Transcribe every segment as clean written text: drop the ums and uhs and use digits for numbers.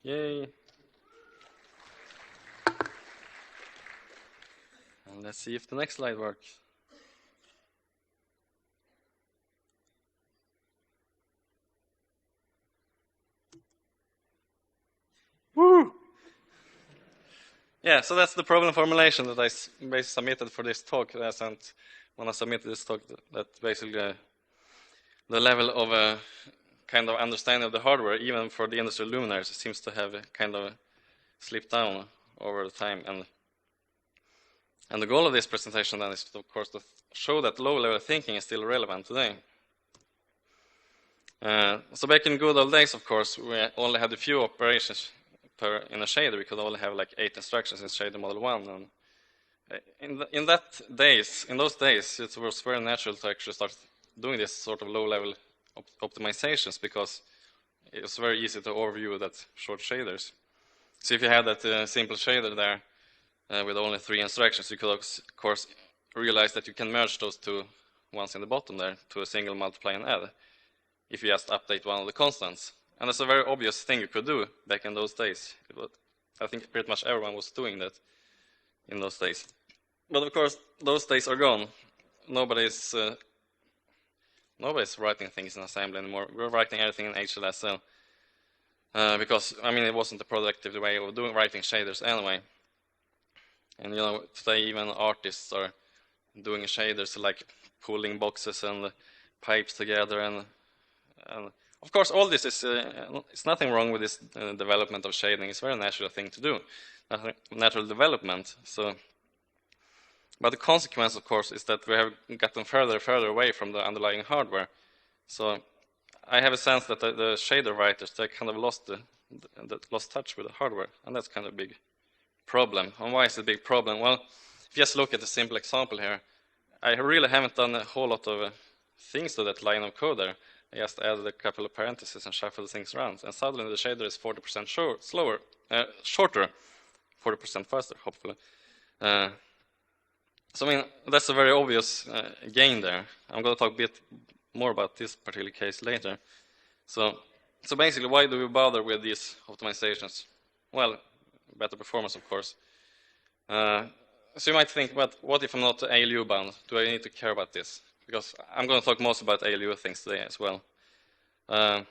Yay. And let's see if the next slide works. Woo! Yeah, so that's the problem formulation that I basically submitted for this talk. I sent when I submitted this talk, that basically the level of kind of understanding of the hardware, even for the industrial luminaires, seems to have kind of slipped down over time. And the goal of this presentation then is, of course, to show that low-level thinking is still relevant today. So back in good old days, of course, we only had a few operations in a shader. We could only have like 8 instructions in shader model 1. And in those days, it was very natural to actually start doing this sort of low-level optimizations, because it was very easy to overview that short shaders. So if you had that simple shader there with only 3 instructions, you could of course realize that you can merge those two ones in the bottom there to a single multiply and add if you just update one of the constants. And that's a very obvious thing you could do back in those days. I think pretty much everyone was doing that in those days. But of course, those days are gone. Nobody's writing things in assembly anymore. We're writing everything in HLSL because, I mean, it wasn't the productive way of writing shaders anyway. And you know, today even artists are doing shaders like pulling boxes and pipes together, and of course all this is it's nothing wrong with this development of shading. It's a very natural thing to do, natural development. So, but the consequence, of course, is that we have gotten further and further away from the underlying hardware. So I have a sense that the shader writers, they kind of lost touch with the hardware, and that's kind of a big problem. And why is it a big problem? Well, if you just look at a simple example here, I really haven't done a whole lot of things to that line of code there. I just added a couple of parentheses and shuffled things around, and suddenly the shader is 40% shorter, 40% faster, hopefully. So I mean, that's a very obvious gain there. I'm going to talk a bit more about this particular case later. So basically, why do we bother with these optimizations? Well, better performance, of course. So you might think, but what if I'm not ALU bound? Do I need to care about this? Because I'm going to talk most about ALU things today as well. Well,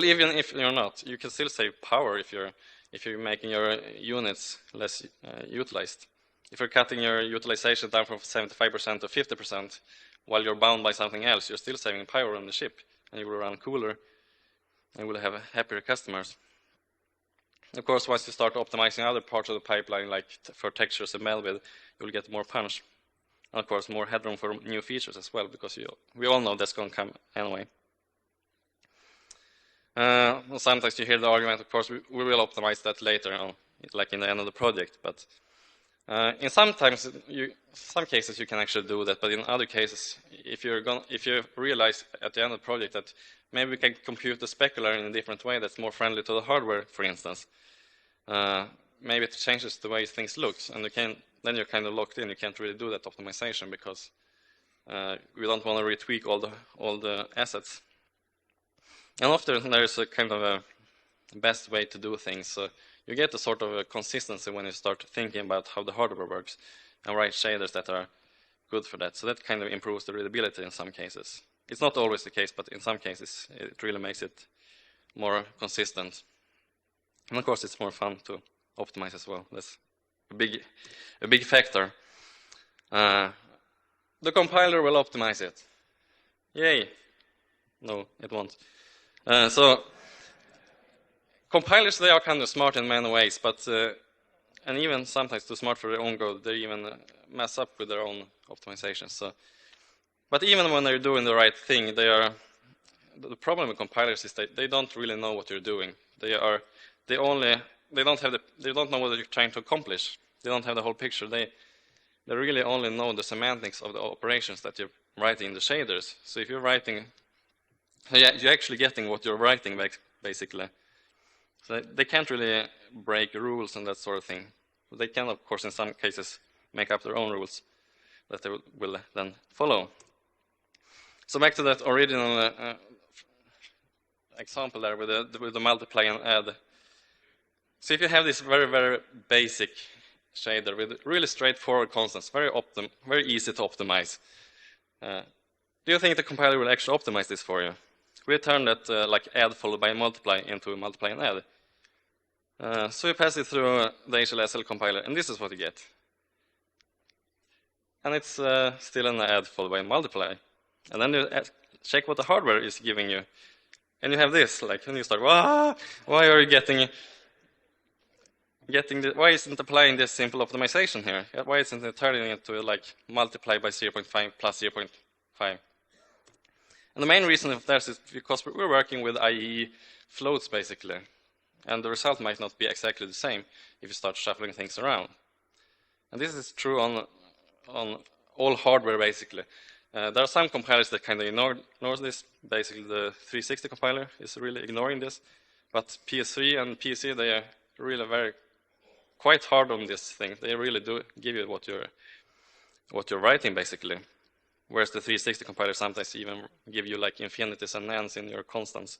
even if you're not, you can still save power if you're making your units less utilized. If you're cutting your utilization down from 75% to 50% while you're bound by something else, you're still saving power on the chip, and you will run cooler, and you will have happier customers. Of course, once you start optimizing other parts of the pipeline, like for textures and meld, you'll get more punch. And of course, more headroom for new features as well, because we all know that's going to come anyway. Sometimes you hear the argument, of course, we will optimize that later on, like in the end of the project. But in some cases you can actually do that, but in other cases, if you realize at the end of the project that maybe we can compute the specular in a different way that's more friendly to the hardware, for instance, maybe it changes the way things look, and then you're kind of locked in. You can't really do that optimization because we don't want to retweak all the assets. And often there's a kind of a best way to do things. So you get a sort of a consistency when you start thinking about how the hardware works and write shaders that are good for that. So that kind of improves the readability in some cases. It's not always the case, but in some cases it really makes it more consistent. And of course it's more fun to optimize as well. That's a big factor. The compiler will optimize it. Yay. No, it won't. So compilers, they are kind of smart in many ways, but and even sometimes too smart for their own good, they even mess up with their own optimizations. So, but even when they're doing the right thing, the problem with compilers is that they don't really know what you're doing. They don't know what you're trying to accomplish. They don't have the whole picture. They really only know the semantics of the operations that you're writing in the shaders. So if you're writing, you're actually getting what you're writing, basically. So they can't really break rules and that sort of thing. They can, of course, in some cases, make up their own rules that they will then follow. So back to that original example there with the multiply and add So if you have this very, very basic shader with really straightforward constants, very easy to optimize, do you think the compiler will actually optimize this for you? We turn that like add followed by multiply into multiply and add. So you pass it through the HLSL compiler, and this is what you get. And it's still an add followed by multiply. And then you check what the hardware is giving you. And you have this, like, and you start, why are you getting why isn't it applying this simple optimization here? Why isn't it turning it to like multiply by 0.5 plus 0.5? And the main reason of that is because we're working with IE floats basically. And the result might not be exactly the same if you start shuffling things around. And this is true on all hardware basically. There are some compilers that kind of ignore this. Basically the 360 compiler is really ignoring this. But PS3 and PC, they are really quite hard on this thing. They really do give you what you're writing basically. Whereas the 360 compiler sometimes even give you like infinities and nans in your constants,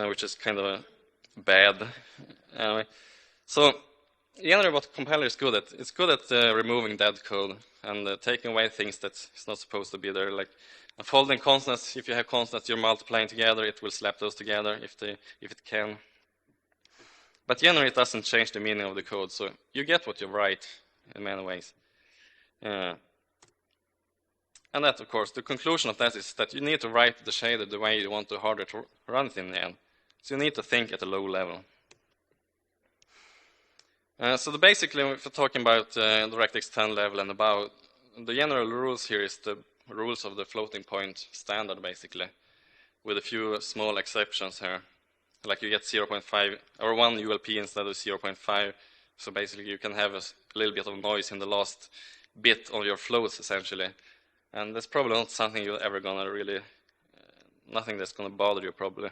which is kind of bad. Anyway, so generally what compiler is good at, it's good at removing dead code and taking away things that is not supposed to be there, like folding constants. If you have constants you're multiplying together, it will slap those together if it can. But generally it doesn't change the meaning of the code, so you get what you write in many ways. And that, of course, the conclusion of that is that you need to write the shader the way you want the hardware to run it in the end. So you need to think at a low level. So basically, if we're talking about DirectX 10 level and above, the general rules here is the rules of the floating point standard, basically, with a few small exceptions here. Like you get 0.5 or 1 ULP instead of 0.5. So basically, you can have a little bit of noise in the last bit of your floats, essentially. And that's probably not something you're ever gonna really, nothing that's gonna bother you probably.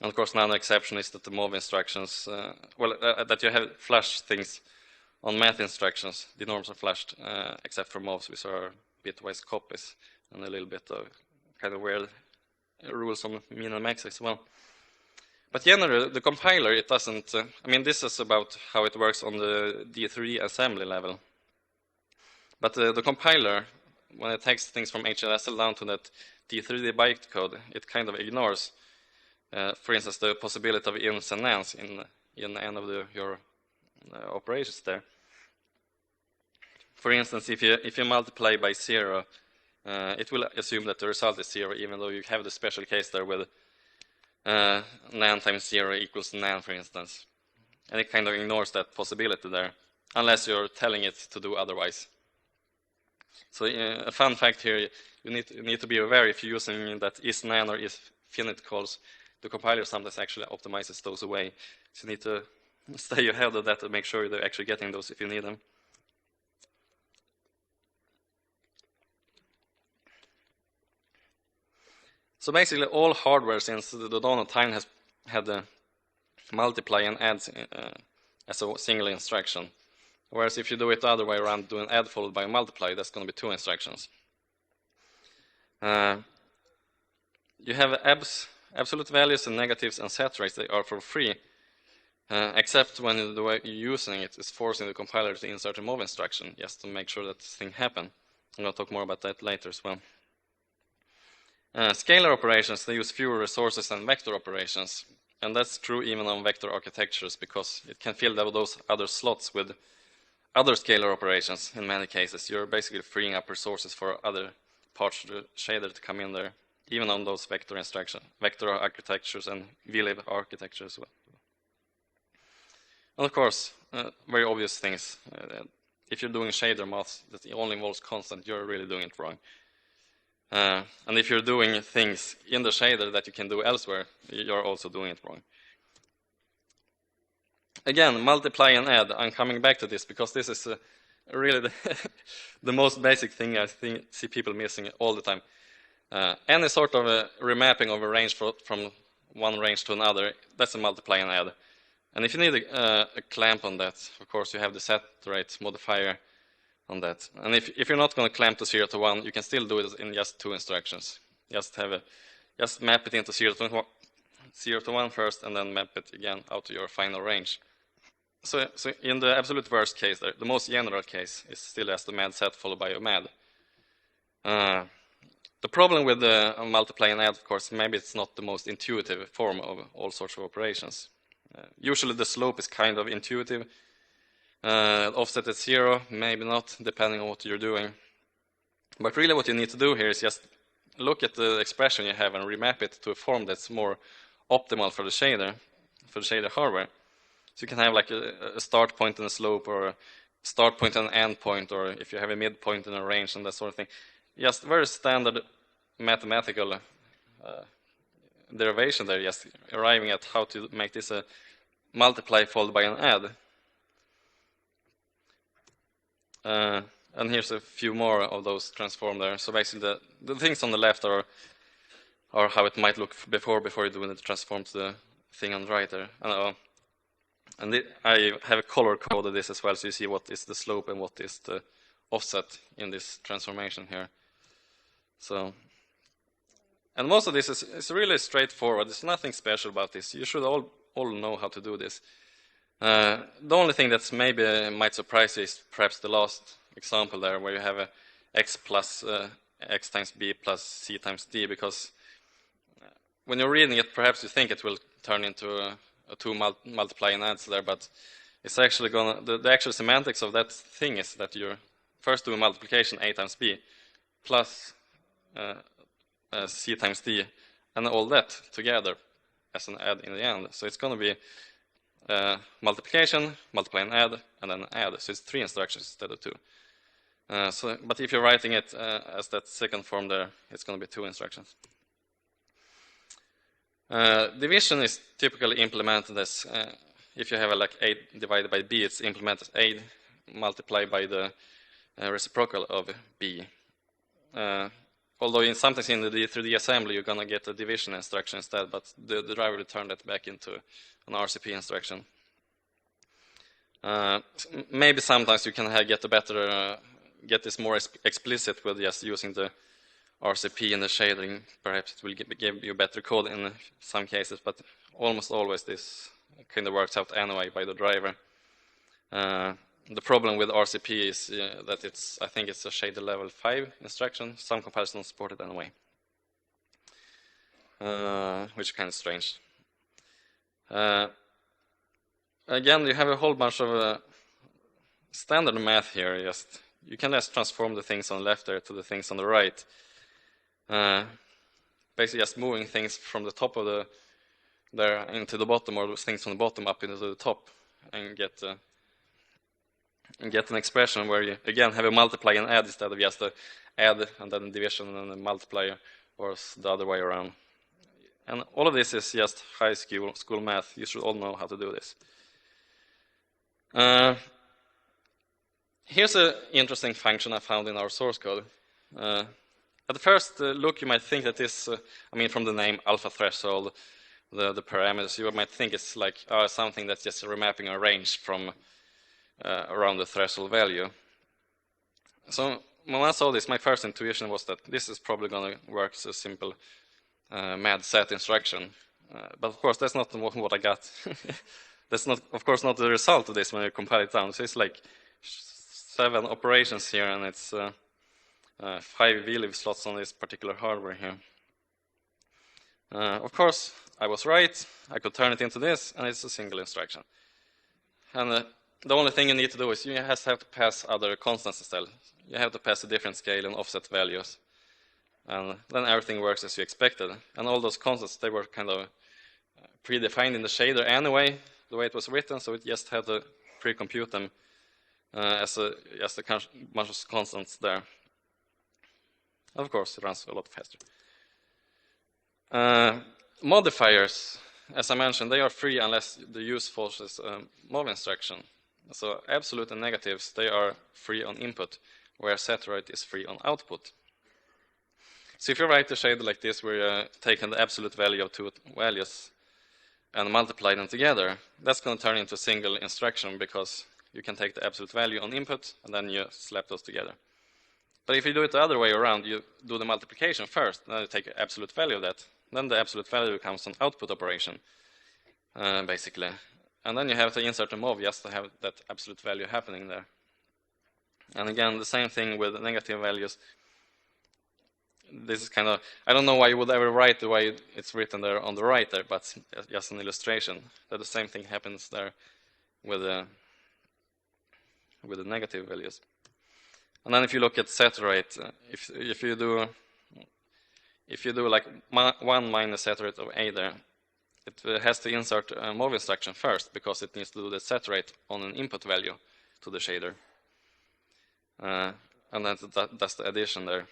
And of course, another exception is that the MOV instructions, that you have flash things on math instructions. The norms are flashed, except for MOVs, which are bitwise copies, and a little bit of kind of weird rules on min and max as well. But generally, the compiler, it doesn't, I mean, this is about how it works on the D3 assembly level. But the compiler, when it takes things from HLSL down to that D3 bytecode, it kind of ignores, for instance, the possibility of ins and nans in the end of your operations there. For instance, if you multiply by 0, it will assume that the result is 0, even though you have the special case there with nan times 0 equals nan, for instance. And it kind of ignores that possibility there, unless you're telling it to do otherwise. So a fun fact here, you need to be aware if you're using that is nan or is finite calls, the compiler sometimes actually optimizes those away. So you need to stay ahead of that and make sure they're actually getting those if you need them. So basically all hardware since the dawn of time has had the multiply and add as a single instruction. Whereas if you do it the other way around, do an add followed by a multiply, that's going to be 2 instructions. You have absolute values and negatives and set rates. They are for free, except when the way you're using it is forcing the compiler to insert a move instruction, just to make sure that this thing happens. I'm going to talk more about that later as well. Scalar operations, they use fewer resources than vector operations. And that's true even on vector architectures, because it can fill those other slots with other scalar operations in many cases. You're basically freeing up resources for other parts of the shader to come in there, even on those vector architectures and VLib architectures as well. And of course, very obvious things. If you're doing shader math that only involves constant, you're really doing it wrong. And if you're doing things in the shader that you can do elsewhere, you're also doing it wrong. Again, multiply and add. I'm coming back to this because this is really the most basic thing I see people missing all the time. Any sort of a remapping of a range from one range to another, that's a multiply and add. And if you need a clamp on that, of course, you have the set rate modifier on that. And if you're not going to clamp to 0 to 1, you can still do it in just 2 instructions. Just map it into 0 to 0 to 1 first, and then map it again out to your final range. So in the absolute worst case, there, the most general case is still just the mad set followed by a mad. The problem with the multiply and add, of course, maybe it's not the most intuitive form of all sorts of operations. Usually the slope is kind of intuitive. Offset at 0, maybe not, depending on what you're doing. But really what you need to do here is just look at the expression you have and remap it to a form that's more optimal for the shader hardware. So you can have like a start point and a slope, or a start point and an end point, or if you have a midpoint and a range and that sort of thing. Just very standard mathematical derivation there, just arriving at how to make this a multiply followed by an add. And here's a few more of those transform there. So basically the things on the left are how it might look before you do the transform to the thing on the right there. And I have a color coded this as well, so you see what is the slope and what is the offset in this transformation here. So, and most of this is really straightforward. There's nothing special about this. You should all know how to do this. The only thing that's maybe might surprise you is perhaps the last example there, where you have a x plus x times b plus c times d, because when you're reading it, perhaps you think it will turn into a two multiply and adds there, but it's actually the actual semantics of that thing is that you first do a multiplication a times b plus c times d, and all that together as an add in the end. So it's going to be multiplication, multiply and then add. So it's 3 instructions instead of 2. But if you're writing it as that second form there, it's going to be 2 instructions. Division is typically implemented as, if you have like a divided by b, it's implemented as a multiplied by the reciprocal of b. Although sometimes in the 3D assembly you're going to get a division instruction instead, but the driver will turn that back into an RCP instruction. Maybe sometimes you can get a better, get this more explicit with just using the RCP in the shading. Perhaps it will give you better code in some cases, but almost always this kind of works out anyway by the driver. The problem with RCP is that I think it's a shader level 5 instruction. Some compiles don't support it anyway, which is kind of strange. Again, you have a whole bunch of standard math here. You can just transform the things on the left there to the things on the right. Basically just moving things from the top of there into the bottom, or things from the bottom up into the top, and get an expression where you again have a multiply and add instead of just a add and then a division and then a multiplier, or the other way around. And all of this is just high school math. You should all know how to do this. Here's an interesting function I found in our source code. At the first look, you might think that this, from the name alpha threshold, the parameters, you might think it's like something that's just remapping a range from around the threshold value. So when I saw this, my first intuition was that this is probably going to work as a simple mad set instruction. But of course, that's not what I got. That's not, of course, not the result of this when you compile it down. So it's like 7 operations here, and it's 5 vlive slots on this particular hardware here. Of course, I was right. I could turn it into this, and it's a single instruction. And the only thing you need to do is you just have to pass other constants instead. You have to pass a different scale and offset values. And then everything works as you expected. And all those constants, they were kind of predefined in the shader anyway, the way it was written, so it just had to pre-compute them as a bunch of constants there. Of course, it runs a lot faster. Modifiers, as I mentioned, they are free unless the use forces a mod instruction. So absolute and negatives, they are free on input, where set-right is free on output. So if you write a shader like this, where you're taking the absolute value of 2 values and multiply them together, that's going to turn into a single instruction, because you can take the absolute value on input and then you slap those together. But if you do it the other way around, you do the multiplication first, then you take the absolute value of that, Then the absolute value becomes an output operation, basically. And then you have to insert a mov just to have that absolute value happening there. And again, the same thing with negative values. This is kind of, I don't know why you would ever write the way it's written there on the right there, but just an illustration that the same thing happens there with the negative values. And then if you look at saturate, if you do like 1 minus saturate of A there, it has to insert a mov instruction first because it needs to do the saturate on an input value to the shader. And then that's the addition there.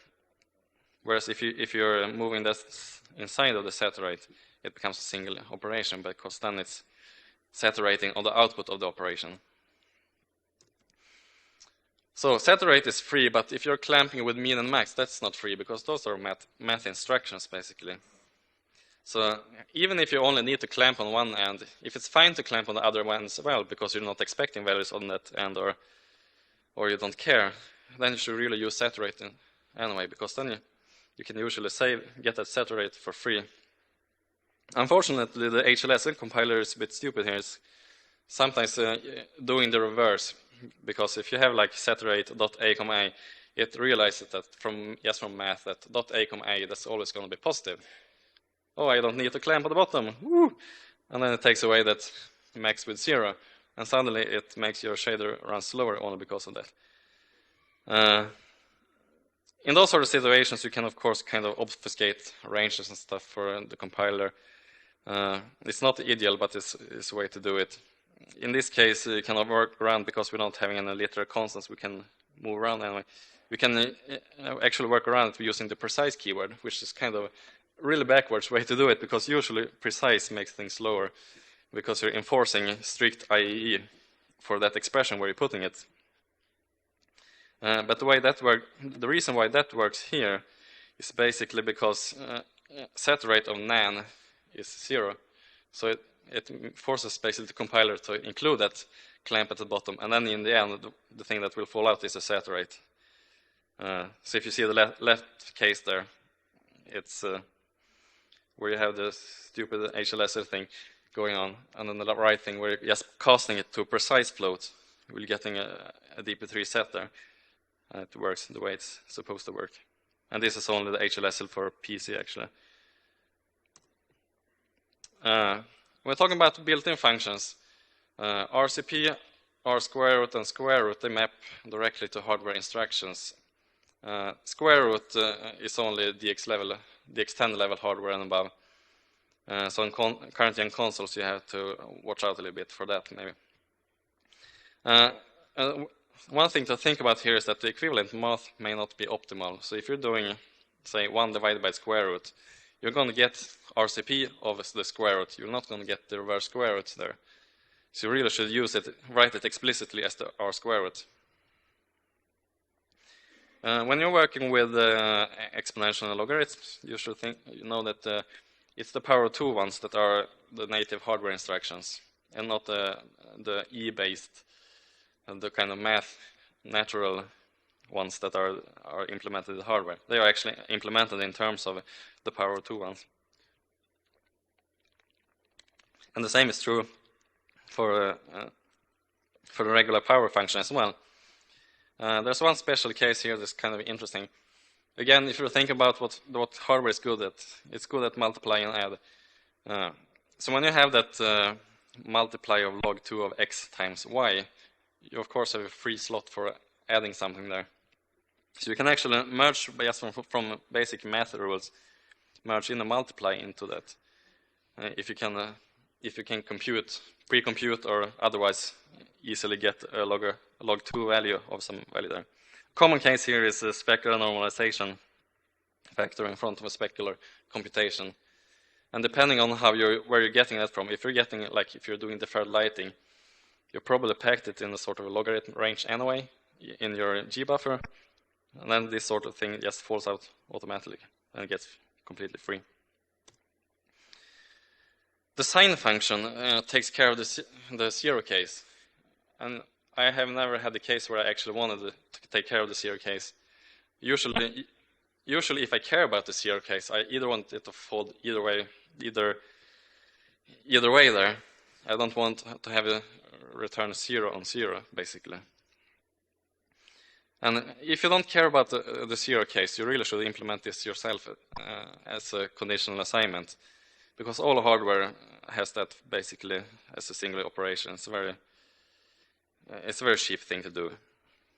Whereas if you're moving this inside of the saturate, it becomes a single operation because then it's saturating on the output of the operation. So saturate is free, but if you're clamping with min and max, that's not free because those are math instructions basically. So even if you only need to clamp on one end, if it's fine to clamp on the other one as well because you're not expecting values on that end or you don't care, then you should really use saturate anyway because then you can usually get that saturate for free. Unfortunately, the HLSL compiler is a bit stupid here. It's sometimes doing the reverse because if you have like saturate.a, it realizes that from math that .a, that's always going to be positive. Oh, I don't need to clamp at the bottom. Woo! And then it takes away that max with 0. And suddenly it makes your shader run slower only because of that. In those sort of situations, you can, of course, kind of obfuscate ranges and stuff for the compiler. It's not ideal, but it's a way to do it. In this case, you can work around because we're not having any literal constants. We can move around anyway. We can actually work around it using the precise keyword, which is kind of really backwards way to do it because usually precise makes things slower because you're enforcing strict IEE for that expression where you're putting it. But the reason why that works here is basically because saturate of nan is 0. So it forces basically the compiler to include that clamp at the bottom. And then in the end, the thing that will fall out is a saturate. So if you see the left case there, it's where you have the stupid HLSL thing going on. And then the right thing where you're just casting it to a precise float. We're getting a DP3 set there. It works the way it's supposed to work. And this is only the HLSL for PC, actually. We're talking about built-in functions. RCP, R square root, and square root, they map directly to hardware instructions. Square root is only DX10 level hardware and above. So currently in consoles, you have to watch out a little bit for that, maybe. One thing to think about here is that the equivalent math may not be optimal. So if you're doing, say, 1 divided by square root, you're going to get RCP of the square root. You're not going to get the reverse square roots there. So you really should write it explicitly as the R square root. When you're working with exponential logarithms, you should know that it's the power of 2 ones that are the native hardware instructions, and not the E-based and the kind of natural ones that are implemented in the hardware. They are actually implemented in terms of the power of 2 ones. And the same is true for the regular power function as well. There's one special case here that's kind of interesting. Again, if you think about what hardware is good at, it's good at multiply and add. So when you have that multiply of log 2 of x times y, you of course have a free slot for adding something there. So you can actually merge just from basic math rules, merge in a multiply into that. If you can pre-compute or otherwise easily get a log 2 value of some value there. Common case here is a specular normalization factor in front of a specular computation. And depending on where you're getting that from, if you're doing deferred lighting, you probably packed it in a sort of a logarithm range anyway in your G buffer, and then this sort of thing just falls out automatically and gets completely free. The sign function takes care of the 0 case, and I have never had a case where I actually wanted to take care of the 0 case. Usually usually if I care about the zero case, I either want it to fold either way there. I don't want to have a return 0 on 0, basically. And if you don't care about the zero case, you really should implement this yourself as a conditional assignment, because all hardware has that basically as a single operation. It's a very cheap thing to do.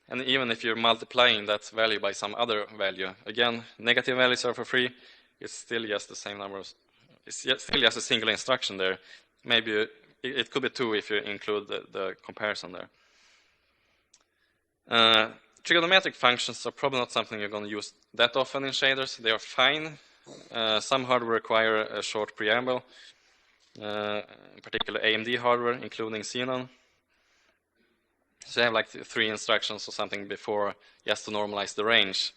And even if you're multiplying that value by some other value, again, negative values are for free. It's still just the same number. It's still just a single instruction there. Maybe it could be 2 if you include the comparison there. Trigonometric functions are probably not something you're going to use that often in shaders. They are fine. Some hardware require a short preamble, in particular AMD hardware, including Xenon. So you have like 3 instructions or something before just to normalize the range.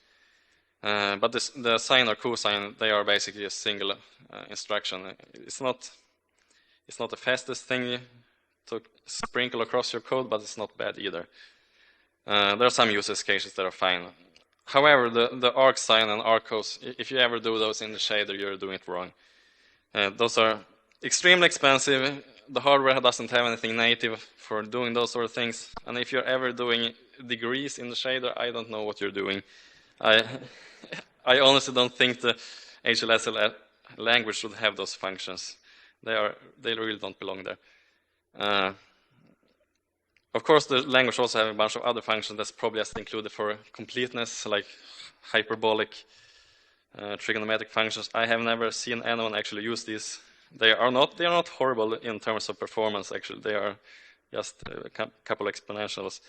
But the sine or cosine, they are basically a single instruction. It's not the fastest thing to sprinkle across your code, but it's not bad either. There are some use cases that are fine. However, the arc sine and arc cos, if you ever do those in the shader, you're doing it wrong. Those are extremely expensive. The hardware doesn't have anything native for doing those sort of things. And if you're ever doing degrees in the shader, I don't know what you're doing. I honestly don't think the HLSL language should have those functions. They really don't belong there. Of course, the language also has a bunch of other functions that's probably just included for completeness, like hyperbolic, trigonometric functions. I have never seen anyone actually use these. They are not horrible in terms of performance. Actually, they are just a couple exponentials.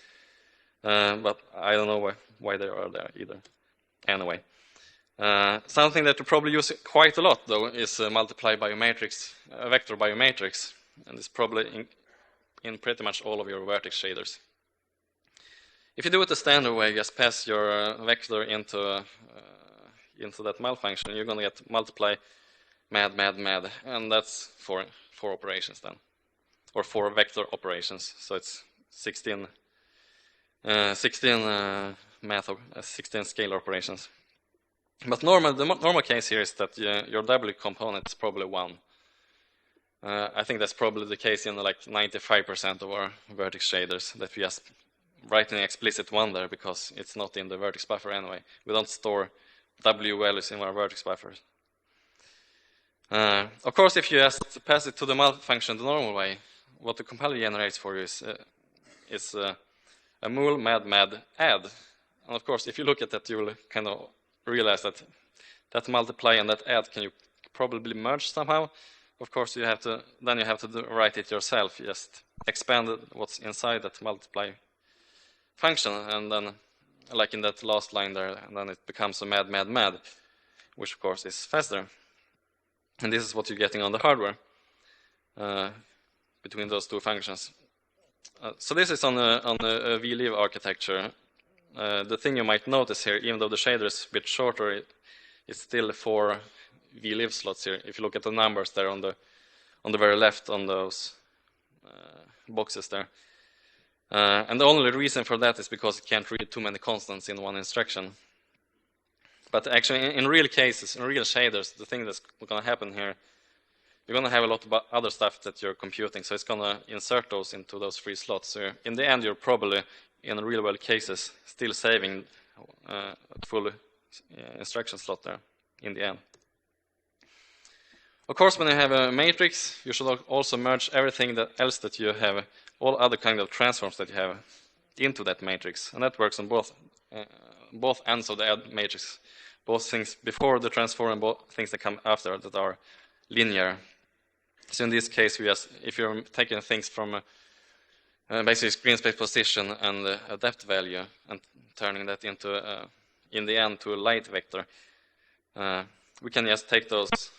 But I don't know why they are there either. Anyway, something that you probably use quite a lot though is multiply by a matrix, a vector by a matrix, and it's probably in pretty much all of your vertex shaders. If you do it the standard way, just pass your vector into that mul function, you're going to get multiply mad, and that's 4 operations then, or 4 vector operations. So it's 16 scalar operations. But the normal case here is that your W component is probably 1. I think that's probably the case in like 95% of our vertex shaders, that we just write an explicit 1 there because it's not in the vertex buffer anyway. We don't store W values in our vertex buffers. Of course, if you just pass it to the mul function the normal way, what the compiler generates for you is a mul mad add. And of course, if you look at that, you will kind of realize that multiply and that add can you probably merge somehow. Of course, you have to write it yourself. You just expand what's inside that multiply function, and then, like in that last line there, and then it becomes a mad, which of course is faster. And this is what you're getting on the hardware between those 2 functions. So this is on a vlive architecture. The thing you might notice here, even though the shader is a bit shorter, it's still 4 vlive slots here. If you look at the numbers there on the very left on those boxes there. And the only reason for that is because it can't read too many constants in one instruction. But actually, in real cases, in real shaders, the thing that's going to happen here, you're going to have a lot of other stuff that you're computing, so it's going to insert those into those 3 slots. So in the end, you're probably, in real world cases, still saving a full instruction slot there in the end. Of course, when you have a matrix, you should also merge everything else that you have, all other kind of transforms that you have, into that matrix. And that works on both ends of the add matrix, both things before the transform and both things that come after that are linear. So in this case, if you're taking things from basically screen space position and a depth value and turning that into, in the end, to a light vector, we can just take those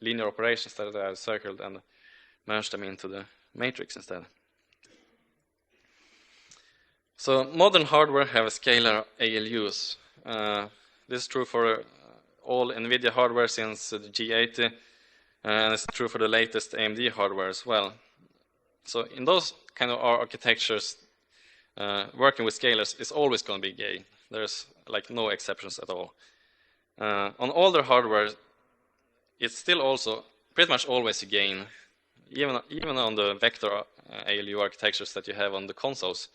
linear operations that I have circled and merge them into the matrix instead. So modern hardware have scalar ALUs. This is true for all NVIDIA hardware since the G80, and it's true for the latest AMD hardware as well. So in those kind of architectures, working with scalars is always going to be gay. There's like no exceptions at all. On older hardware, it's still also pretty much always a gain, even on the vector ALU architectures that you have on the consoles,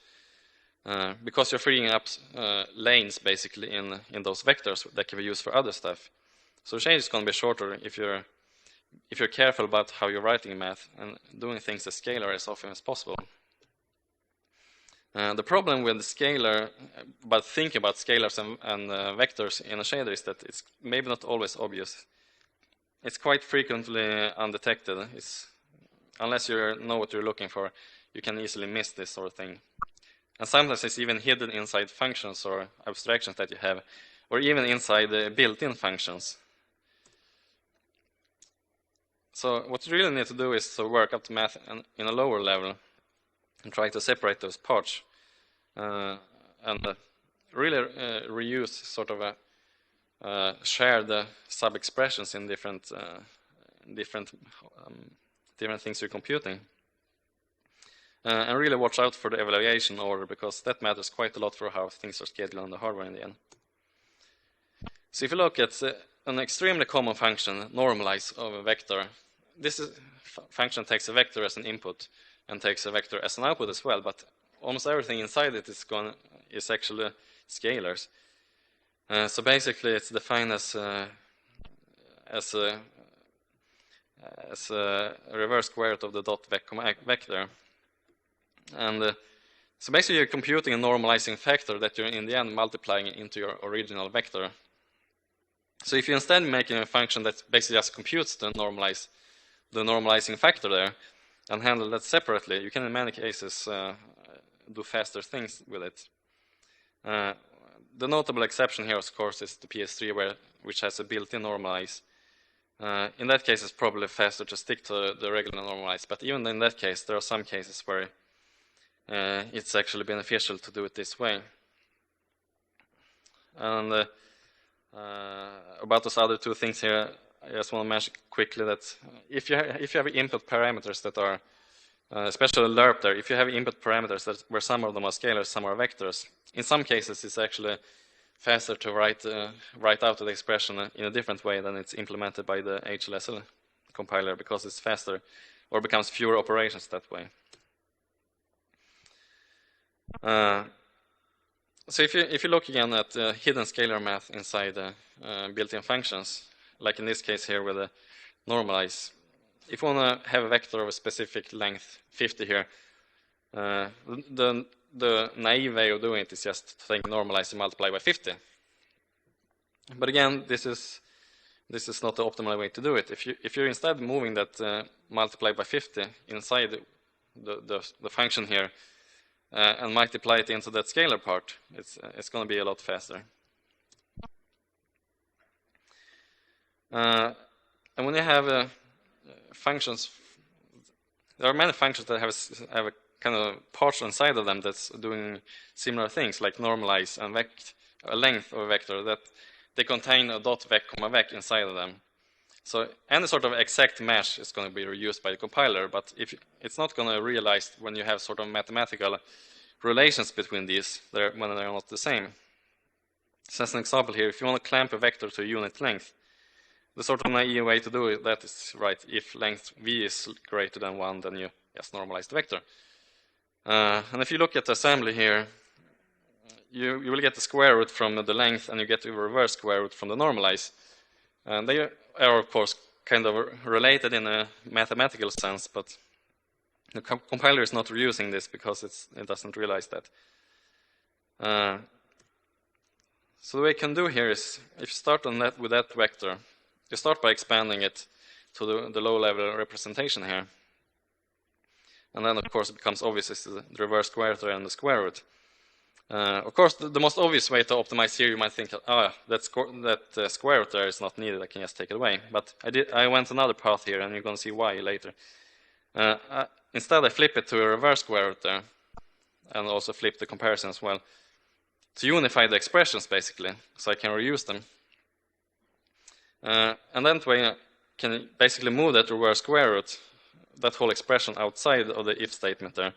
because you're freeing up lanes basically in those vectors that can be used for other stuff. So change is going to be shorter if you're careful about how you're writing math and doing things as scalar as often as possible. The problem with the scalar, but thinking about scalars and vectors in a shader, is that it's maybe not always obvious. It's quite frequently undetected. Unless you know what you're looking for, you can easily miss this sort of thing. And sometimes it's even hidden inside functions or abstractions that you have, or even inside the built-in functions. So what you really need to do is to work up the math in a lower level and try to separate those parts and really reuse sort of shared sub-expressions in different things you're computing. And really watch out for the evaluation order, because that matters quite a lot for how things are scheduled on the hardware in the end. So if you look at an extremely common function, normalize of a vector, this function takes a vector as an input and takes a vector as an output as well, but almost everything inside it is actually scalars. So basically it's defined as a reverse square root of the dot vector. And so basically you're computing a normalizing factor that you're in the end multiplying into your original vector. So if you instead making a function that basically just computes the normalizing factor there and handle that separately, you can in many cases do faster things with it. The notable exception here, of course, is the PS3, which has a built-in normalize. In that case, it's probably faster to stick to the regular normalize, but even in that case, there are some cases where it's actually beneficial to do it this way. And about those other two things here, I just want to mention quickly that if you have input parameters that are, especially lerp there, if you have input parameters where some of them are scalars, some are vectors, in some cases it's actually faster to write out the expression in a different way than it's implemented by the HLSL compiler, because it's faster or becomes fewer operations that way. So if you look again at hidden scalar math inside built-in functions, like in this case here with the normalize, if you want to have a vector of a specific length 50 here, the naive way of doing it is just to take normalize and multiply by 50. But again, this is not the optimal way to do it. If you're instead moving that multiply by 50 inside the function here and multiply it into that scalar part, it's going to be a lot faster. And when you have functions, there are many functions that have a kind of parts inside of them that's doing similar things, like normalize and a length of a vector, that they contain a dot vec, comma vec inside of them. So any sort of exact mesh is going to be reused by the compiler, but it's not going to realize when you have sort of mathematical relations between these when they're not the same. So as an example here, if you want to clamp a vector to a unit length, the sort of naive way to do that is right. If length v is greater than 1, then you just normalize the vector. And if you look at the assembly here, you will get the square root from the length, and you get the reverse square root from the normalize. And they are, of course, kind of related in a mathematical sense, but the compiler is not reusing this because it doesn't realize that. So the way you can do here is, if you start on with that vector, you start by expanding it to the low-level representation here. And then, of course, it becomes obvious it's the reverse square root and the square root. Of course, the most obvious way to optimize here, you might think, that square root there is not needed, I can just take it away. But I went another path here, and you're going to see why later. Instead, I flip it to a reverse square root there, and also flip the comparison as well, to unify the expressions, basically, so I can reuse them. And then I can basically move that reverse square root, that whole expression, outside of the if statement there.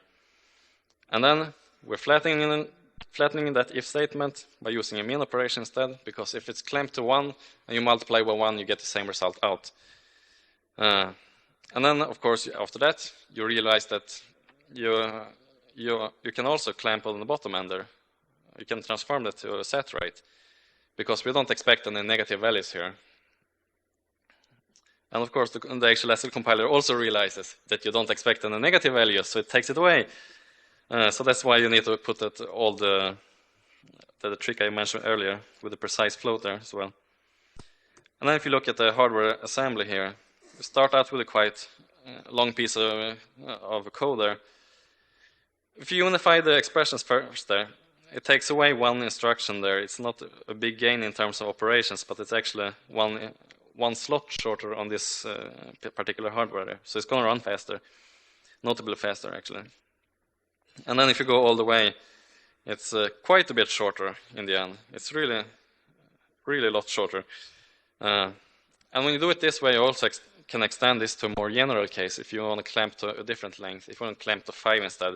And then we're flattening flattening that if statement by using a min operation instead, because if it's clamped to 1 and you multiply by 1, you get the same result out. And then, of course, after that, you realize that you can also clamp on the bottom end there. You can transform that to a set rate, because we don't expect any negative values here. And of course, the HLSL compiler also realizes that you don't expect any negative values, so it takes it away. So that's why you need to put that all the trick I mentioned earlier with the precise float there as well. And then if you look at the hardware assembly here, you start out with a quite long piece of code there. If you unify the expressions first there, it takes away one instruction there. It's not a big gain in terms of operations, but it's actually one slot shorter on this particular hardware there. So it's going to run faster, notably faster actually. And then if you go all the way, it's quite a bit shorter in the end. It's really a lot shorter. And when you do it this way, you also can extend this to a more general case. If you want to clamp to a different length, if you want to clamp to 5 instead,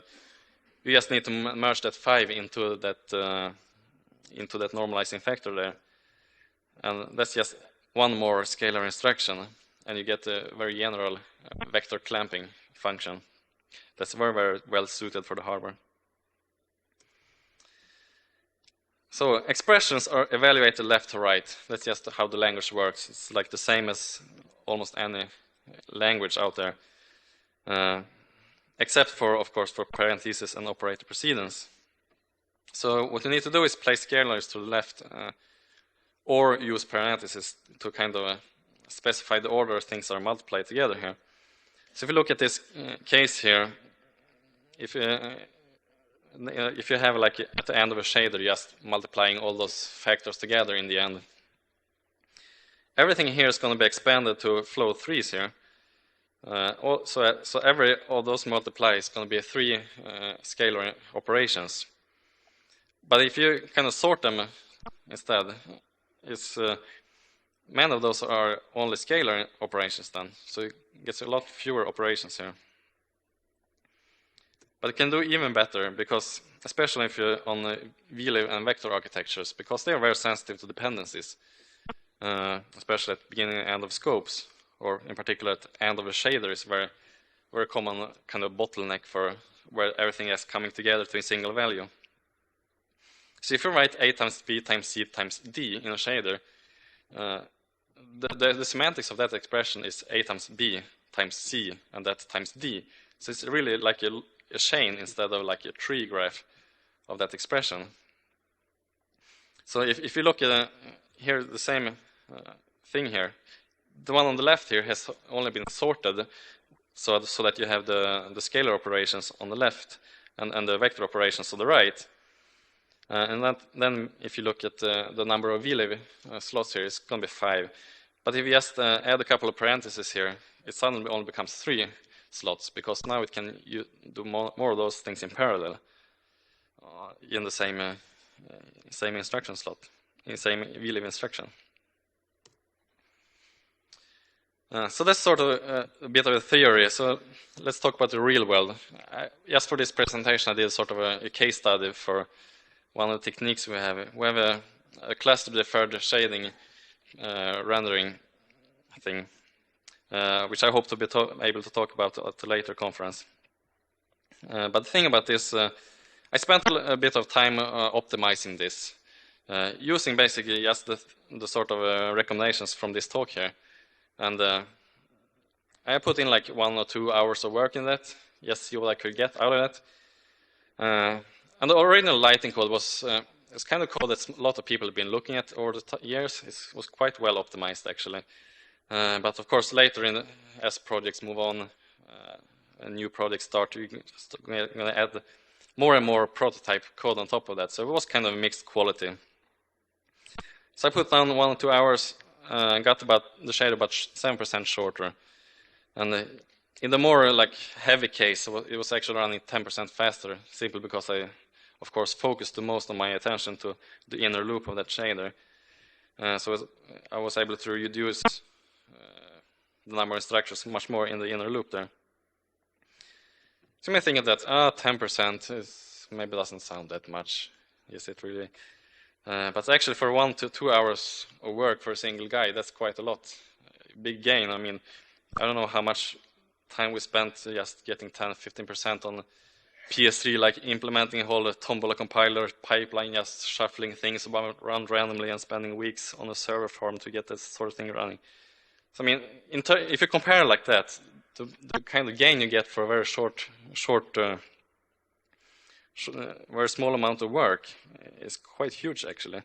you just need to merge that 5 into that normalizing factor there. And that's just one more scalar instruction, and you get a very general vector clamping function that's very, very well suited for the hardware. So expressions are evaluated left to right. That's just how the language works. It's like the same as almost any language out there, except for, of course, for parentheses and operator precedence. So what you need to do is place scalars to the left, or use parentheses to kind of specify the order things are multiplied together here. So if you look at this case here, if you have like at the end of a shader just multiplying all those factors together in the end, everything here is going to be expanded to float 3s here. So every all those multiply is going to be 3 scalar operations. But if you kind of sort them instead, it's many of those are only scalar operations then, so it gets a lot fewer operations here. But it can do even better, because especially if you're on VLib and vector architectures, because they are very sensitive to dependencies, especially at the beginning and end of scopes, or in particular at the end of a shader is very, very common kind of bottleneck for where everything is coming together to a single value. So if you write A times B times C times D in a shader, the semantics of that expression is A times B times C and that times D. So it's really like a chain instead of like a tree graph of that expression. So if you look at here, the same thing here, the one on the left here has only been sorted so that you have the scalar operations on the left and the vector operations on the right. And then if you look at the number of VLib slots here, it's going to be 5. But if you just add a couple of parentheses here, it suddenly only becomes 3 slots, because now it can do more of those things in parallel in the same instruction slot, in the same VLib instruction. So that's sort of a bit of a theory. So let's talk about the real world. Just for this presentation, I did sort of a case study for one of the techniques we have. We have a cluster deferred shading rendering thing, which I hope to be able to talk about at a later conference. But the thing about this, I spent a bit of time optimizing this, using basically just the sort of recommendations from this talk here. And I put in like 1 or 2 hours of work in that, just see what I could get out of it. And the original lighting code was it's kind of code that a lot of people have been looking at over the years. It was quite well optimized actually. But of course later as projects move on, and new projects start, you're going to add more and more prototype code on top of that. So it was kind of mixed quality. So I put down 1 or 2 hours, got about the shader about 7% shorter. And in the more like heavy case, it was actually running 10% faster, simply because I, of course, focused the most of my attention to the inner loop of that shader. So I was able to reduce the number of structures much more in the inner loop there. So you may think of that, 10% maybe doesn't sound that much. is it really? But actually for 1 to 2 hours of work for a single guy, that's quite a lot. Big gain. I mean, I don't know how much time we spent just getting 10-15% on PS3, like implementing a whole Tombola compiler pipeline, just shuffling things around randomly and spending weeks on a server farm to get this sort of thing running. So I mean, if you compare like that, the kind of gain you get for a very very small amount of work is quite huge, actually.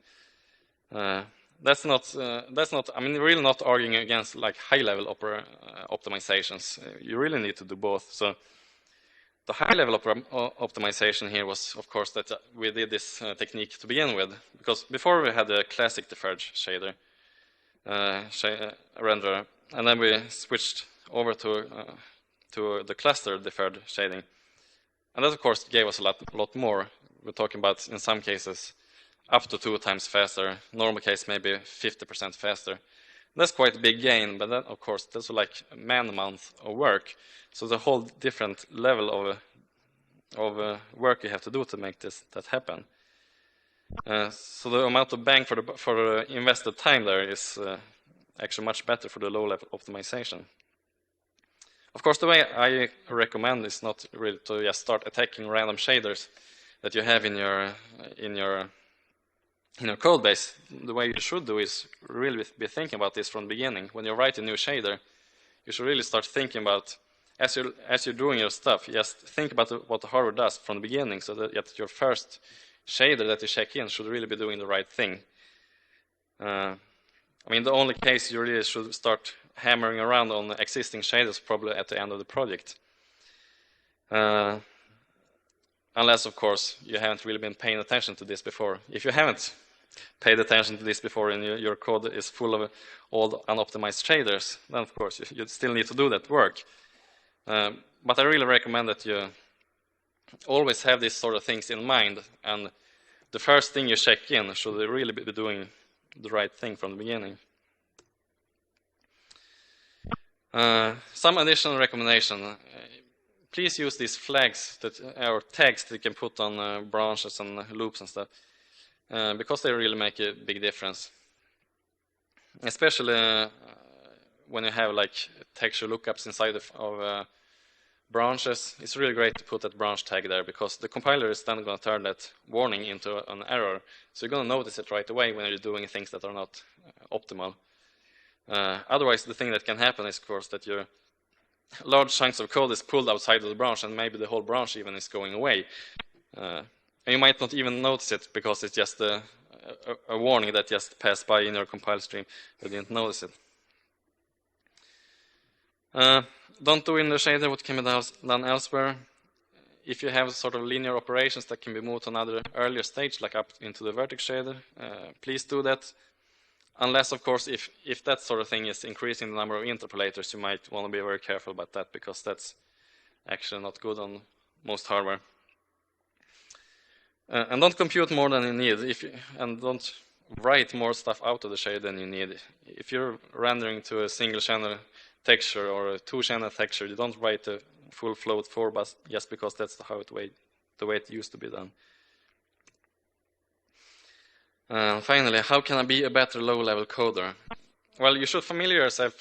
That's not. I mean, really not arguing against like high-level optimizations. You really need to do both. So the high-level optimization here was, of course, that we did this technique to begin with, because before we had the classic deferred shader renderer, and then we switched over to the cluster deferred shading. And that, of course, gave us a lot more. We're talking about, in some cases, up to 2 times faster. Normal case, maybe 50% faster. That's quite a big gain, but that, of course, that's like a man-month of work. So the whole different level of work you have to do to make that happen. So the amount of bang for the invested time there is actually much better for the low-level optimization. Of course, the way I recommend is not really to just start attacking random shaders that you have in your code base. The way you should do is really be thinking about this from the beginning. When you write a new shader, you should really start thinking about, as you're doing your stuff, just think about what the hardware does from the beginning, so that your first shader that you check in should really be doing the right thing. I mean, the only case you really should start hammering around on existing shaders probably at the end of the project. Unless, of course, you haven't really been paying attention to this before. If you haven't paid attention to this before and your code is full of old unoptimized shaders, then, of course, you still need to do that work. But I really recommend that you always have these sort of things in mind, and the first thing you check in should really be doing the right thing from the beginning. Some additional recommendation. Please use these flags or tags that you can put on branches and loops and stuff, because they really make a big difference. Especially when you have like texture lookups inside of branches, it's really great to put that branch tag there, because the compiler is then going to turn that warning into an error. So you're going to notice it right away when you're doing things that are not optimal. Otherwise, the thing that can happen is, of course, that your large chunks of code is pulled outside of the branch, and maybe the whole branch even is going away. And you might not even notice it, because it's just a warning that just passed by in your compile stream. You didn't notice it. Don't do in the shader what can be done elsewhere. If you have sort of linear operations that can be moved to another earlier stage, like up into the vertex shader, please do that. Unless, of course, if that sort of thing is increasing the number of interpolators, you might want to be very careful about that, because that's actually not good on most hardware. And don't compute more than you need, and don't write more stuff out of the shader than you need. If you're rendering to a single channel texture or a 2-channel texture, you don't write a full float 4 bus just because that's the way it used to be done. Finally, how can I be a better low-level coder? Well, you should familiarize yourself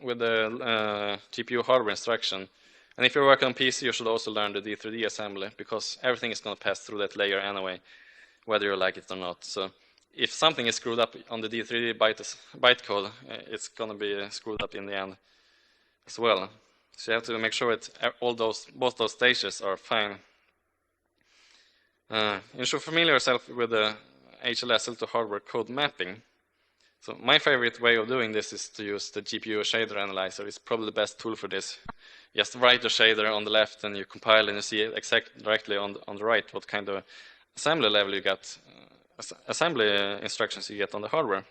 with the GPU hardware instruction. And if you're working on PC, you should also learn the D3D assembly, because everything is going to pass through that layer anyway, whether you like it or not. So if something is screwed up on the D3D bytecode, it's going to be screwed up in the end as well. So you have to make sure that both those stages are fine. You should familiarize yourself with the HLSL to hardware code mapping. So my favorite way of doing this is to use the GPU shader analyzer. It's probably the best tool for this. Just write the shader on the left, and you compile, and you see directly on the right what kind of assembly level you get, assembly instructions you get on the hardware.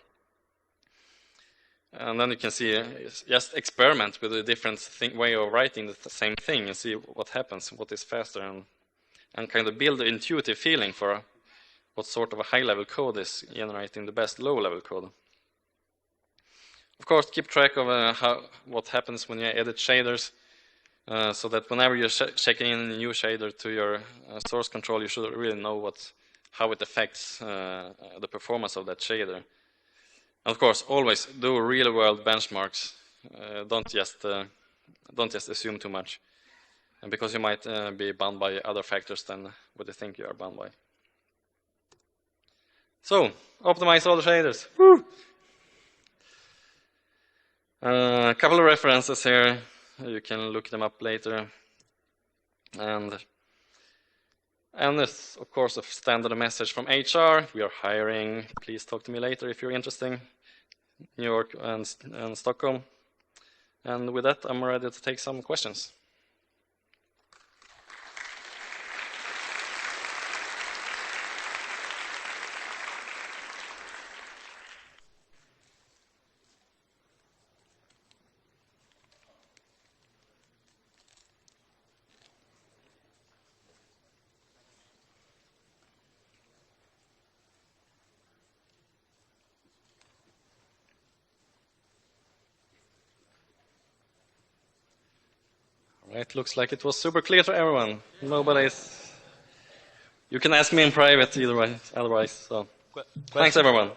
And then you can see, just experiment with a different way of writing the same thing and see what happens, what is faster, and kind of build an intuitive feeling for what sort of a high-level code is generating the best low-level code. Of course, keep track of what happens when you edit shaders, so that whenever you're checking in a new shader to your source control, you should really know how it affects the performance of that shader. And of course, always do real-world benchmarks. Don't just assume too much, and because you might be bound by other factors than what you think you are bound by. So, optimize all the shaders. Woo! A couple of references here. You can look them up later. And this, of course, a standard message from HR. We are hiring. Please talk to me later if you're interested. New York and Stockholm. And with that, I'm ready to take some questions. It looks like it was super clear to everyone. Nobody's. You can ask me in private either way, otherwise. So, thanks everyone.